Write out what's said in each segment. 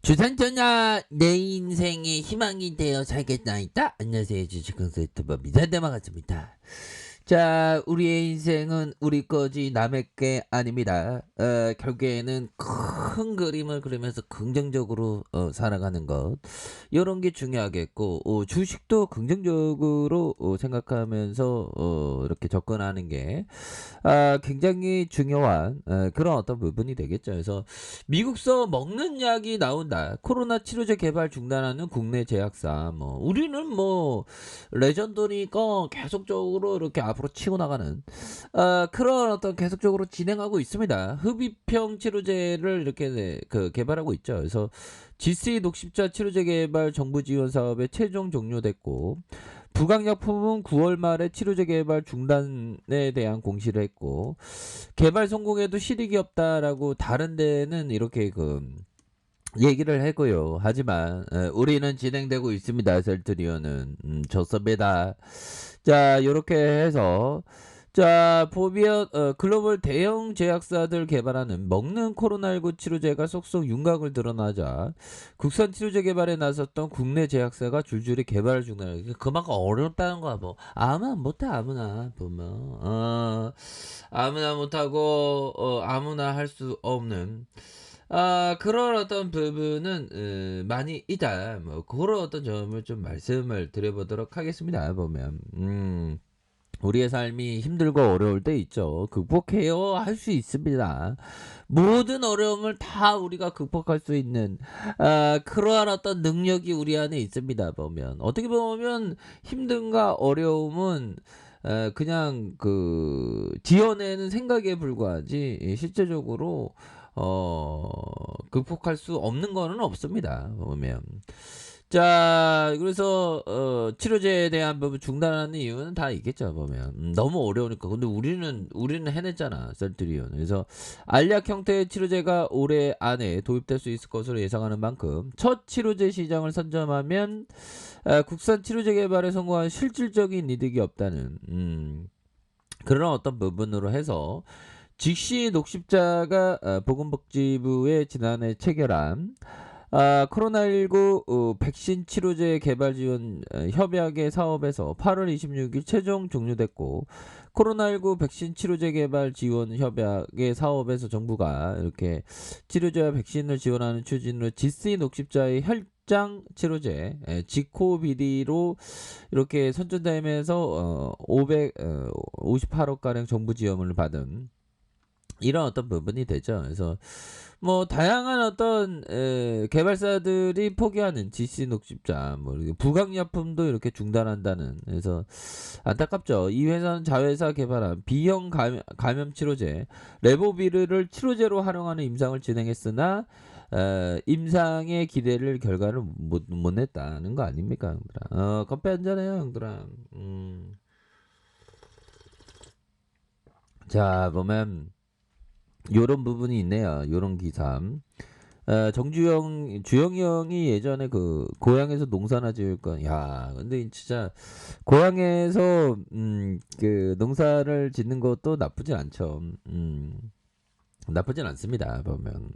주산전화 내 인생의 희망이 되어 살겠나이다. 안녕하세요, 주식강사 유튜버 미사대마 같습니다. 자, 우리의 인생은 우리 거지 남의 게 아닙니다. 결국에는 큰 그림을 그리면서 긍정적으로 살아가는 것, 이런 게 중요하겠고, 주식도 긍정적으로 생각하면서 이렇게 접근하는 게 굉장히 중요한 그런 어떤 부분이 되겠죠. 그래서 미국서 먹는 약이 나온다. 코로나 치료제 개발 중단하는 국내 제약사. 뭐 우리는 뭐 레전드니까 계속적으로 이렇게 앞으로 치고 나가는 그런 어떤 계속적으로 진행하고 있습니다. 흡입형 치료제를 이렇게 개발하고 있죠. 그래서 GC 녹십자 치료제 개발 정부 지원 사업에 최종 종료됐고, 부강약품은 9월 말에 치료제 개발 중단에 대한 공시를 했고, 개발 성공에도 실익이 없다라고 다른 데는 이렇게 얘기를 했고요. 하지만 우리는 진행되고 있습니다. 셀트리온은 좋습니다. 자, 요렇게 해서 자, 보면 글로벌 대형 제약사들 개발하는 먹는 코로나19 치료제가 속속 윤곽을 드러나자 국산 치료제 개발에 나섰던 국내 제약사가 줄줄이 개발을 중단하고, 그만큼 어렵다는 거야. 뭐 아무나 못해. 아무나 보면 아무나 못하고 아무나 할 수 없는 그런 어떤 부분은 많이 있다. 뭐 그런 어떤 점을 좀 말씀을 드려보도록 하겠습니다. 보면 우리의 삶이 힘들고 어려울 때 있죠. 극복해요 할 수 있습니다. 모든 어려움을 다 우리가 극복할 수 있는 그러한 어떤 능력이 우리 안에 있습니다. 보면 어떻게 보면 힘듦과 어려움은 그냥 지어내는 생각에 불과하지, 실제적으로 극복할 수 없는 거는 없습니다. 보면 그래서 치료제에 대한 부분 중단하는 이유는 다 있겠죠. 보면 너무 어려우니까. 근데 우리는 해냈잖아, 셀트리온. 그래서 알약 형태의 치료제가 올해 안에 도입될 수 있을 것으로 예상하는 만큼, 첫 치료제 시장을 선점하면 국산 치료제 개발에 성공한 실질적인 이득이 없다는 그런 어떤 부분으로 해서, 직시 녹십자가 보건복지부에 지난해 체결한 코로나19 백신 치료제 개발 지원 협약의 사업에서 8월 26일 최종 종료됐고, 코로나19 백신 치료제 개발 지원 협약의 사업에서 정부가 이렇게 치료제와 백신을 지원하는 추진으로 GC 녹십자의 혈장 치료제 지코비디로 이렇게 선전되면서 558억가량 정부 지원을 받은 이런 어떤 부분이 되죠. 그래서 뭐 다양한 어떤 개발사들이 포기하는 GC 녹십자, 뭐 부강약품도 이렇게 중단한다는. 그래서 안타깝죠. 이 회사는 자회사 개발한 B형 감염 치료제 레보비르를 치료제로 활용하는 임상을 진행했으나 임상의 기대를 결과를 못 냈다는 거 아닙니까, 형들아? 커피 한잔해요, 형들아. 자, 보면 요런 부분이 있네요. 요런 기사. 주영이 형이 예전에 고향에서 농사나 지을 거. 야, 근데 진짜 고향에서 농사를 짓는 것도 나쁘진 않죠. 나쁘진 않습니다. 보면.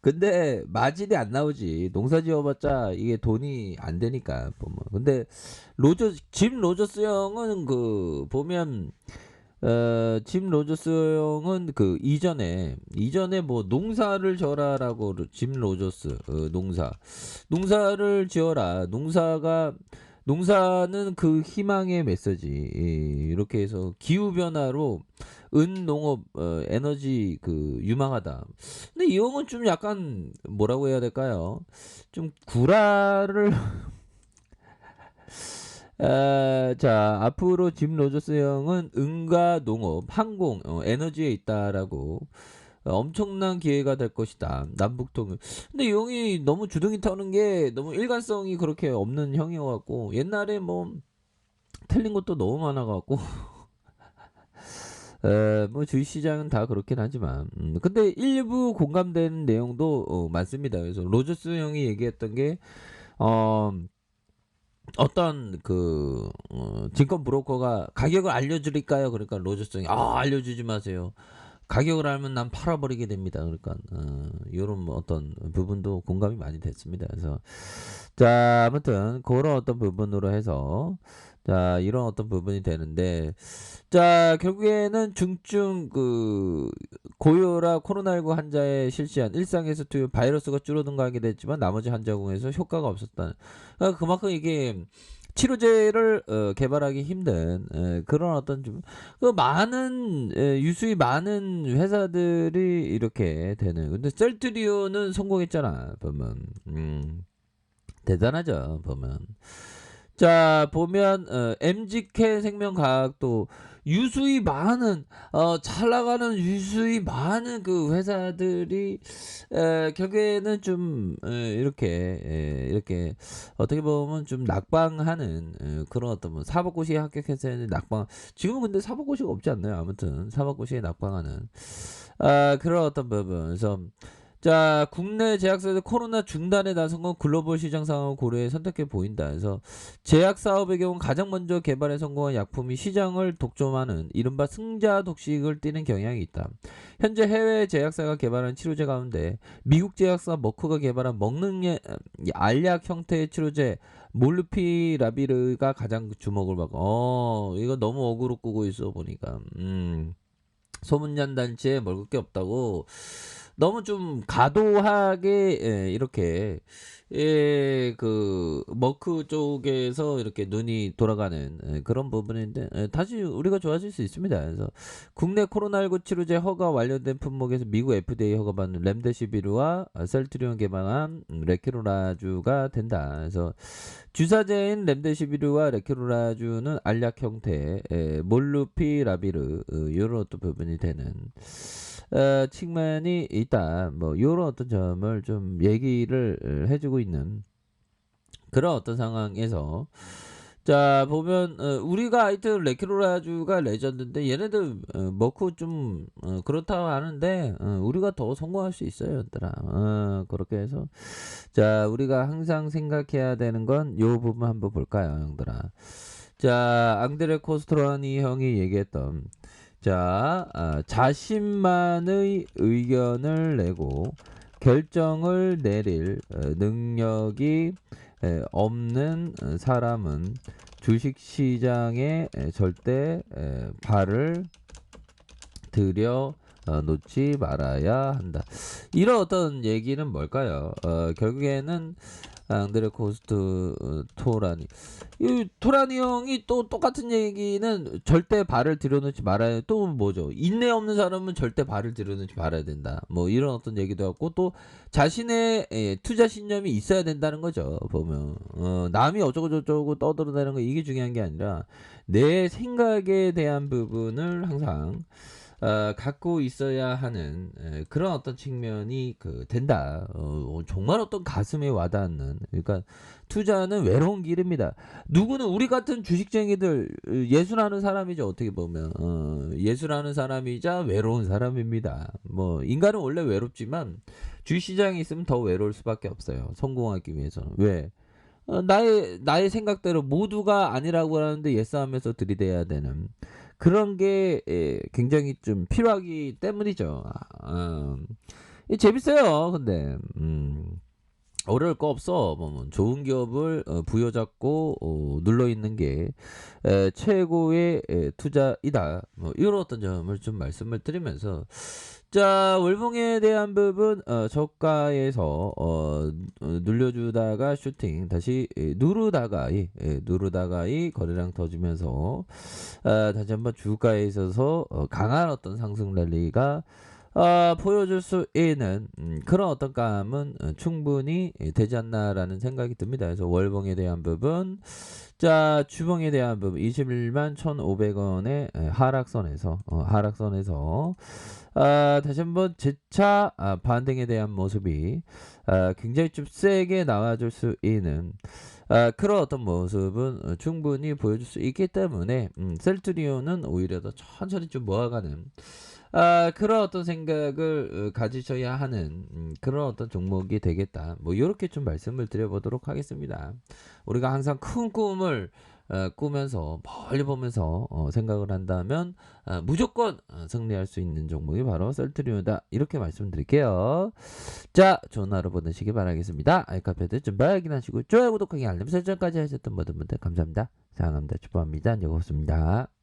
근데 마진이 안 나오지. 농사 지어봤자 이게 돈이 안 되니까 보면. 근데 짐 로저스 형은 보면 짐 로저스 형은 이전에 뭐 농사를 지어라라고, 짐 로저스 농사를 지어라. 농사는 그 희망의 메시지. 이렇게 해서 기후 변화로 농업 에너지 유망하다. 근데 이 형은 좀 약간 뭐라고 해야 될까요? 좀 구라를 자, 앞으로 짐 로저스 형은 응가 농업, 항공, 에너지에 있다라고, 엄청난 기회가 될 것이다. 남북통. 근데 이 형이 너무 주둥이 터는 게 너무 일관성이 그렇게 없는 형이어갖고, 옛날에 뭐 틀린 것도 너무 많아갖고, 뭐 주식시장은 다 그렇긴 하지만, 근데 일부 공감되는 내용도 많습니다. 그래서 로저스 형이 얘기했던 게, 어, 어떤 증권 브로커가 가격을 알려드릴까요? 그러니까 로저스 형이 알려주지 마세요. 가격을 알면 난 팔아버리게 됩니다. 그러니까 요런 뭐 어떤 부분도 공감이 많이 됐습니다. 그래서 자 아무튼 그런 어떤 부분으로 해서 자 이런 어떤 부분이 되는데 자 결국에는 중증 그 고혈압 코로나19 환자의 실시한 일상에서 투여 바이러스가 줄어든가 하게 됐지만 나머지 환자군에서 효과가 없었다는 그러니까 그만큼 이게 치료제를 개발하기 힘든 그런 어떤 좀 그 많은 유수히 많은 회사들이 이렇게 되는 근데 셀트리온은 성공했잖아 보면 대단하죠 보면 자 보면 MGK 생명과학도 유수히 많은 잘 나가는 유수히 많은 그 회사들이 결국에는 좀 이렇게 어떻게 보면 좀 낙방하는 그런 어떤 뭐 사법고시에 합격해서 낙방 지금은 근데 사법고시가 없지 않나요? 아무튼 사법고시에 낙방하는 그런 어떤 부분 그래서 자 국내 제약사에서 코로나 중단에 나선 건 글로벌 시장 상황을 고려해 선택해 보인다. 그래서 제약 사업의 경우 가장 먼저 개발에 성공한 약품이 시장을 독점하는 이른바 승자 독식을 띠는 경향이 있다. 현재 해외 제약사가 개발한 치료제 가운데 미국 제약사 머크가 개발한 먹는 알약 형태의 치료제 몰누피라비르가 가장 주목을 받고 이거 너무 어그로 끄고 있어 보니까 소문난 단체에 먹을 게 없다고 너무 좀 과도하게 이렇게 그 머크 쪽에서 이렇게 눈이 돌아가는 그런 부분인데 다시 우리가 좋아질 수 있습니다. 그래서 국내 코로나19 치료제 허가 완료된 품목에서 미국 FDA 허가받는 렘데시비르와 셀트리온 개발한 레케로라주가 된다. 그래서 주사제인 렘데시비르와 레케로라주는 알약 형태 몰루피라비르 이런 어떤 부분이 되는 측면이 있다. 뭐 요런 어떤 점을 좀 얘기를 해주고 있는 그런 어떤 상황에서 자 보면 우리가 하여튼 레키로라주가 레전드인데 얘네들 먹고 좀 그렇다고 하는데 우리가 더 성공할 수 있어요 얘들아 그렇게 해서 자 우리가 항상 생각해야 되는 건 요 부분 한번 볼까요 형들아 자 앙드레 코스트라니 형이 얘기했던 자 자신만의 의견을 내고 결정을 내릴 능력이 없는 사람은 주식시장에 절대 발을 들여 놓지 말아야 한다. 이런 어떤 얘기는 뭘까요? 결국에는 앙드레 코스트 토라니 이 토라니 형이 또 똑같은 얘기는 절대 발을 들여놓지 말아야 또 뭐죠? 인내 없는 사람은 절대 발을 들여놓지 말아야 된다. 뭐 이런 어떤 얘기도 하고 또 자신의 투자 신념이 있어야 된다는 거죠. 보면 남이 어쩌고 저쩌고 떠들어대는 거 이게 중요한 게 아니라 내 생각에 대한 부분을 항상 갖고 있어야 하는 그런 어떤 측면이 된다. 정말 어떤 가슴에 와닿는 그러니까 투자는 외로운 길입니다. 누구는 우리 같은 주식쟁이들 예술하는 사람이죠. 어떻게 보면 예술하는 사람이자 외로운 사람입니다. 뭐 인간은 원래 외롭지만 주식시장에 있으면 더 외로울 수밖에 없어요. 성공하기 위해서는 왜? 나의 생각대로 모두가 아니라고 하는데 예스하면서 들이대야 되는 그런 게 굉장히 좀 필요하기 때문이죠. 재밌어요. 근데 어려울 거 없어. 뭐 좋은 기업을 부여잡고 눌러 있는 게 최고의 투자이다. 뭐 이런 어떤 점을 좀 말씀을 드리면서 자 월봉에 대한 부분 저가에서 눌려주다가 슈팅 다시 누르다가이 거래량 터지면서 다시 한번 주가에 있어서 강한 어떤 상승 랠리가 보여줄 수 있는 그런 어떤 감은 충분히 되지 않나라는 생각이 듭니다. 그래서 월봉에 대한 부분 자 주봉에 대한 부분 21만 1,500원의 하락선에서 다시 한번 재차 반등에 대한 모습이 굉장히 좀 세게 나와줄 수 있는 그런 어떤 모습은 충분히 보여줄 수 있기 때문에 셀트리온은 오히려 더 천천히 좀 모아가는 그런 어떤 생각을 가지셔야 하는 그런 어떤 종목이 되겠다. 뭐 이렇게 좀 말씀을 드려보도록 하겠습니다. 우리가 항상 큰 꿈을 꾸면서 멀리 보면서 생각을 한다면 무조건 승리할 수 있는 종목이 바로 셀트리온이다. 이렇게 말씀드릴게요. 자, 좋은 하루 보내시기 바라겠습니다. 아이카페드 좀 확인하시고 좋아요, 구독하기, 알림 설정까지 하셨던 모든 분들 감사합니다. 사랑합니다. 축복합니다. 안녕, 고맙습니다.